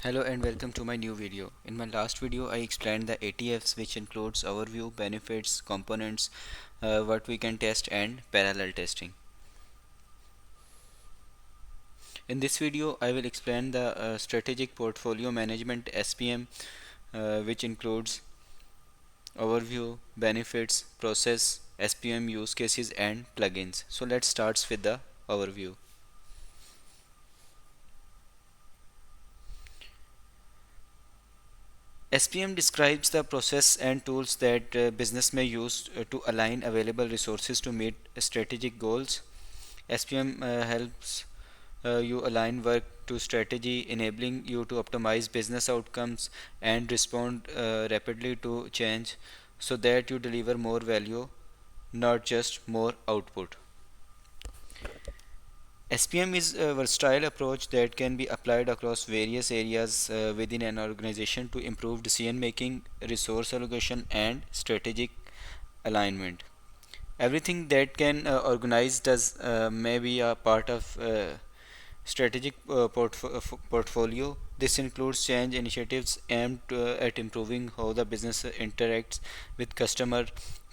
Hello and welcome to my new video. In my last video, I explained the ATFs, which includes overview, benefits, components, what we can test, and parallel testing. In this video, I will explain the strategic portfolio management SPM, which includes overview, benefits, process, SPM use cases, and plugins. So let's start with the overview. SPM describes the process and tools that business may use to align available resources to meet strategic goals. SPM helps you align work to strategy, enabling you to optimize business outcomes and respond rapidly to change so that you deliver more value, not just more output. SPM is a versatile approach that can be applied across various areas within an organization to improve decision making, resource allocation, and strategic alignment. Everything that can organize does may be a part of strategic portfolio. This includes change initiatives aimed at improving how the business interacts with customer,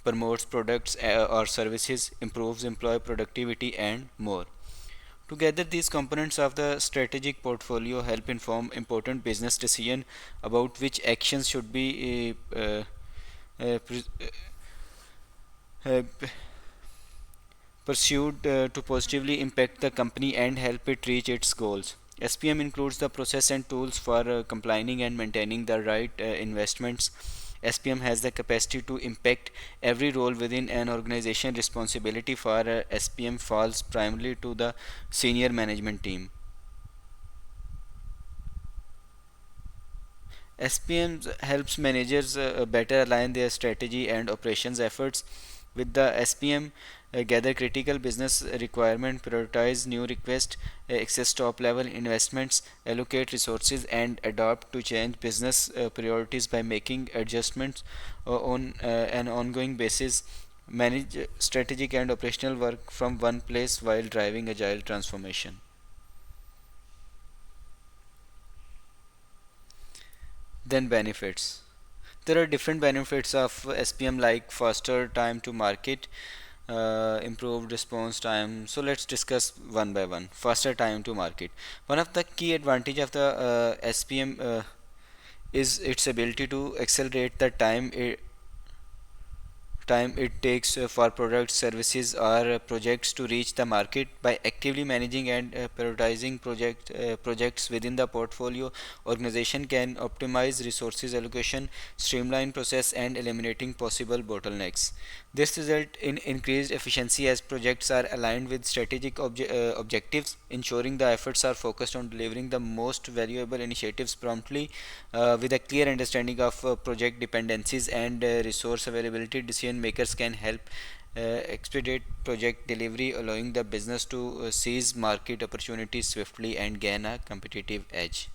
promotes products or services, improves employee productivity, and more. Together, these components of the strategic portfolio help inform important business decisions about which actions should be uh, pres- uh, pursued to positively impact the company and help it reach its goals. SPM includes the process and tools for complying and maintaining the right investments. SPM has the capacity to impact every role within an organization. Responsibility for SPM falls primarily to the senior management team. SPM helps managers better align their strategy and operations efforts with the SPM. Gather critical business requirement, prioritize new requests, access top level investments, allocate resources, and adapt to change business priorities by making adjustments on an ongoing basis. Manage strategic and operational work from one place while driving agile transformation. Then benefits. There are different benefits of SPM like faster time to market, improved response time. So let's discuss one by one. Faster time to market. One of the key advantage of the SPM is its ability to accelerate the time it takes for products, services, or projects to reach the market. By actively managing and prioritizing projects within the portfolio, organization can optimize resources allocation, streamline process, and eliminating possible bottlenecks. This result in increased efficiency as projects are aligned with strategic objectives, ensuring the efforts are focused on delivering the most valuable initiatives promptly. With a clear understanding of project dependencies and resource availability, decision makers can help expedite project delivery, allowing the business to seize market opportunities swiftly and gain a competitive edge.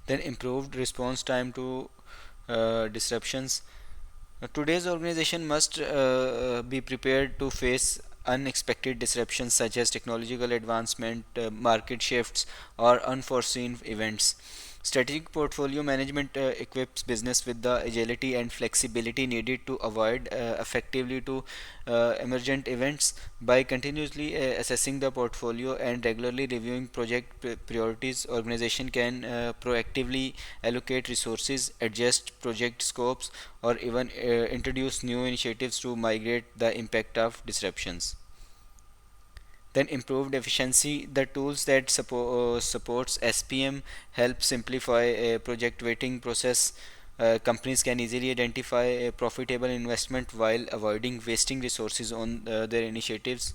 Then improved response time to disruptions. Today's organization must be prepared to face unexpected disruptions such as technological advancement, market shifts, or unforeseen events. Strategic portfolio management equips business with the agility and flexibility needed to avoid effectively to emergent events. By continuously assessing the portfolio and regularly reviewing project priorities, organization can proactively allocate resources, adjust project scopes, or even introduce new initiatives to migrate the impact of disruptions. Then improved efficiency. The tools that supports SPM help simplify a project waiting process. Companies can easily identify a profitable investment while avoiding wasting resources on their initiatives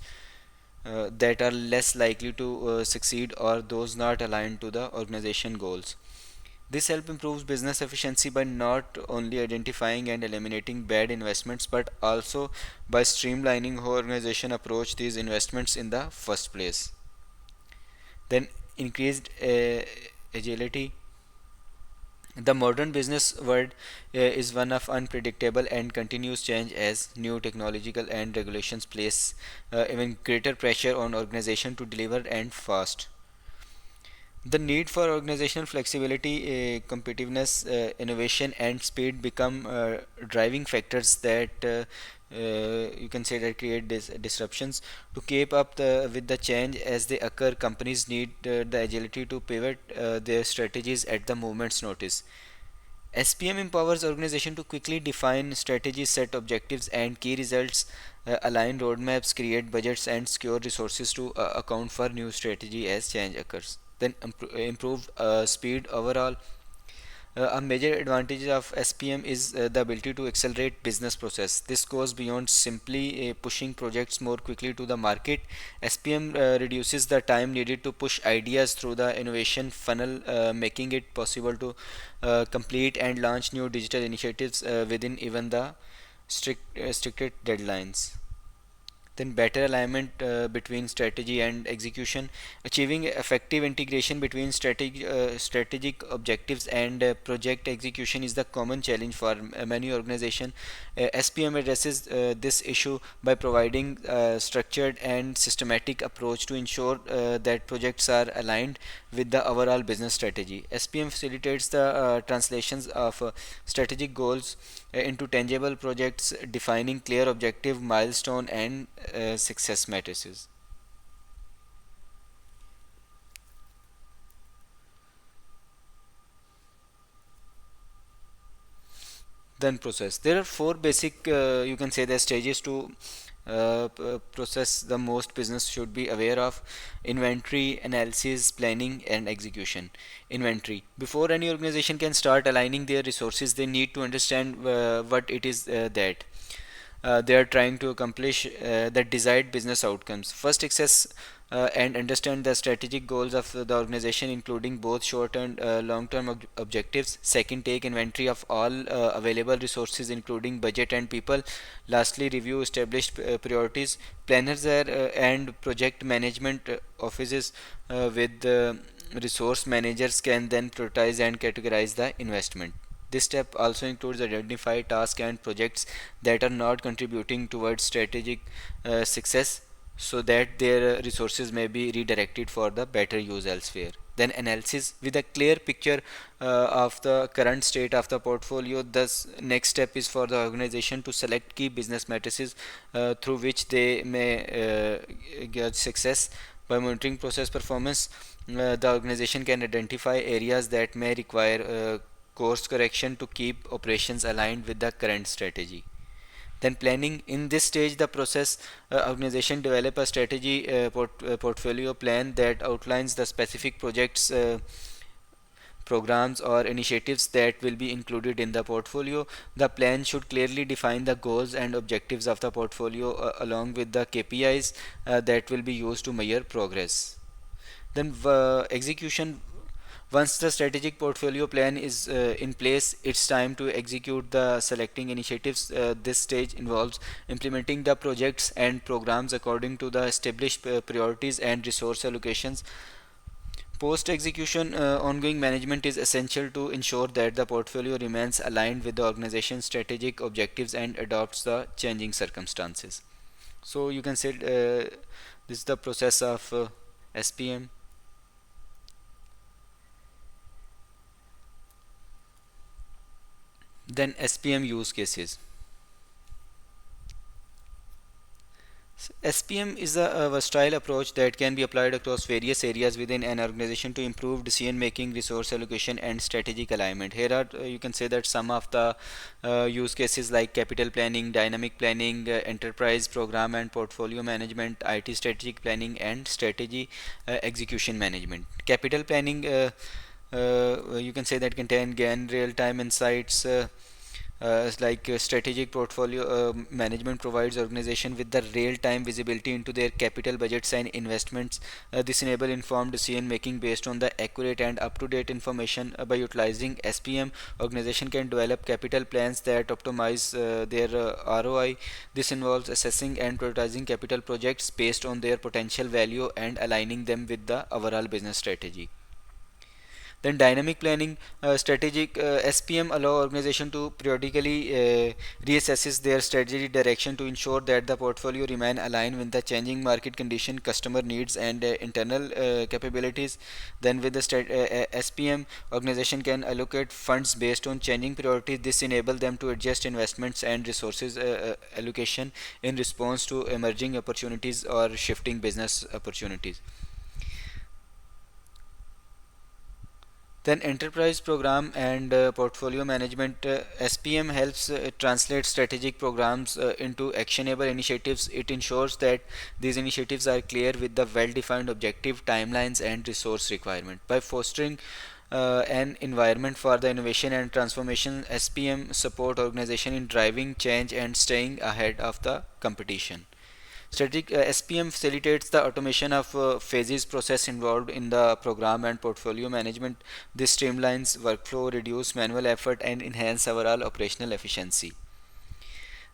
that are less likely to succeed or those not aligned to the organization goals. This help improves business efficiency by not only identifying and eliminating bad investments but also by streamlining how organization approach these investments in the first place. Then increased agility. The modern business world is one of unpredictable and continuous change as new technological and regulations place even greater pressure on organization to deliver and fast. The need for organizational flexibility, competitiveness, innovation, and speed become driving factors that you can say that create disruptions. To keep up with the change as they occur, companies need the agility to pivot their strategies at the moment's notice. SPM empowers organization to quickly define strategies, set objectives and key results, align roadmaps, create budgets, and secure resources to account for new strategy as change occurs. Then improve speed overall. A major advantage of SPM is the ability to accelerate business process. This goes beyond simply pushing projects more quickly to the market. SPM reduces the time needed to push ideas through the innovation funnel, making it possible to complete and launch new digital initiatives within even the stricted deadlines. Then better alignment between strategy and execution, achieving effective integration between strategic objectives and project execution is the common challenge for many organizations. SPM addresses this issue by providing a structured and systematic approach to ensure that projects are aligned with the overall business strategy. SPM facilitates the translations of strategic goals into tangible projects, defining clear objective, milestone, and success matrices. Then process. There are four basic, you can say, the stages to process the most business should be aware of: inventory, analysis, planning, and execution. Inventory. Before any organization can start aligning their resources, they need to understand what it is that they are trying to accomplish, the desired business outcomes. First, access and understand the strategic goals of the organization, including both short and long term objectives. Second, take inventory of all available resources, including budget and people. Lastly, review established priorities. Planners and project management offices with resource managers can then prioritize and categorize the investment. This step also includes identify tasks and projects that are not contributing towards strategic success, so that their resources may be redirected for the better use elsewhere. Then analysis. With a clear picture of the current state of the portfolio, thus next step is for the organization to select key business matrices through which they may get success. By monitoring process performance, the organization can identify areas that may require course correction to keep operations aligned with the current strategy. Then planning. In this stage the process, organization develop a strategy portfolio plan that outlines the specific projects, programs or initiatives that will be included in the portfolio. The plan should clearly define the goals and objectives of the portfolio along with the KPIs that will be used to measure progress. Then execution. Once the strategic portfolio plan is in place, it's time to execute the selecting initiatives. This stage involves implementing the projects and programs according to the established priorities and resource allocations. Post execution, ongoing management is essential to ensure that the portfolio remains aligned with the organization's strategic objectives and adopts the changing circumstances. So you can say this is the process of SPM. Then SPM use cases. SPM is a versatile approach that can be applied across various areas within an organization to improve decision making, resource allocation, and strategic alignment. Here are you can say that some of the use cases like capital planning, dynamic planning, enterprise program and portfolio management, IT strategic planning, and strategy execution management. Capital planning, you can say that contain gain real time insights. Strategic portfolio management provides organization with the real-time visibility into their capital budgets and investments. This enable informed decision making based on the accurate and up-to-date information. By utilizing SPM, organization can develop capital plans that optimize their ROI. This involves assessing and prioritizing capital projects based on their potential value and aligning them with the overall business strategy. Then dynamic planning, strategic SPM allow organization to periodically reassesses their strategy direction to ensure that the portfolio remain aligned with the changing market condition, customer needs, and internal capabilities. Then with the SPM, organization can allocate funds based on changing priorities. This enable them to adjust investments and resources allocation in response to emerging opportunities or shifting business opportunities. Then enterprise program and portfolio management, SPM helps translate strategic programs into actionable initiatives. It ensures that these initiatives are clear with the well-defined objective, timelines, and resource requirement. By fostering an environment for the innovation and transformation, SPM support organization in driving change and staying ahead of the competition. Strategic SPM facilitates the automation of phases process involved in the program and portfolio management. This streamlines workflow, reduce manual effort, and enhance overall operational efficiency.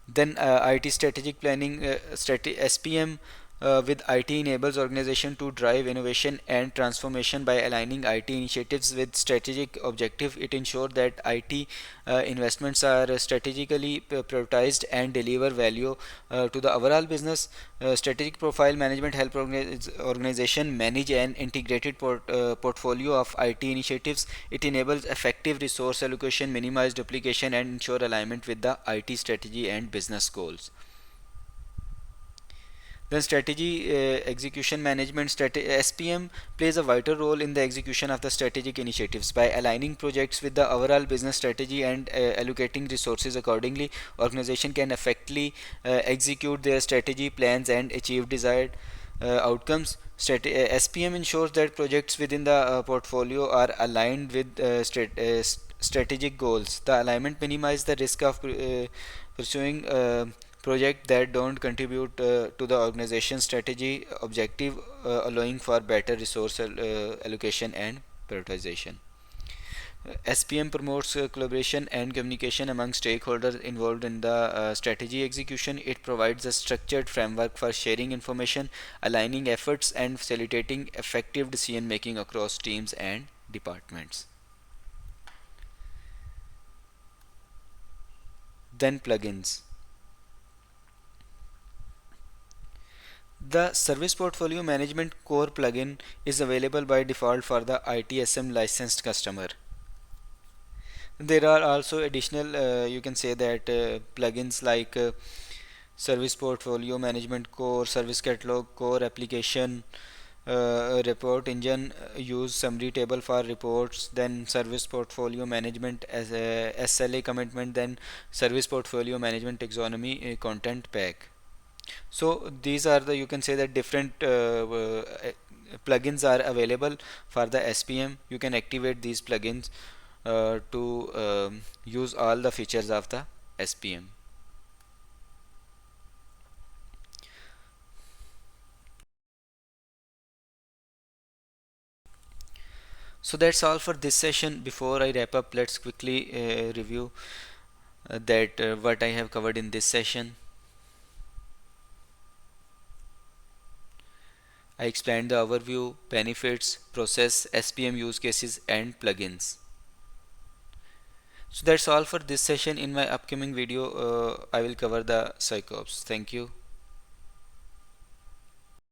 Then IT strategic planning, SPM with IT enables organization to drive innovation and transformation by aligning IT initiatives with strategic objective. It ensures that IT investments are strategically prioritized and deliver value to the overall business. Strategic profile management help organization manage an integrated portfolio of IT initiatives. It enables effective resource allocation, minimize duplication, and ensure alignment with the IT strategy and business goals. Then strategy execution management, SPM plays a vital role in the execution of the strategic initiatives. By aligning projects with the overall business strategy and allocating resources accordingly, organization can effectively execute their strategy plans and achieve desired outcomes. SPM ensures that projects within the portfolio are aligned with strategic goals. The alignment minimizes the risk of pursuing projects that don't contribute to the organization strategy objective, allowing for better resource allocation and prioritization. SPM promotes collaboration and communication among stakeholders involved in the strategy execution. It provides a structured framework for sharing information, aligning efforts, and facilitating effective decision making across teams and departments. Then plugins. The Service Portfolio Management Core plugin is available by default for the ITSM licensed customer. There are also additional, you can say that plugins like Service Portfolio Management Core, Service Catalog Core Application, Report Engine, use summary table for reports, then Service Portfolio Management as a SLA commitment, then Service Portfolio Management Taxonomy content pack. So these are the, you can say that different plugins are available for the SPM. You can activate these plugins to use all the features of the SPM. So that's all for this session. Before I wrap up, let's quickly review that what I have covered in this session. I explained the overview, benefits, process, SPM use cases, and plugins. So that's all for this session. In my upcoming video, I will cover the psychops. Thank you.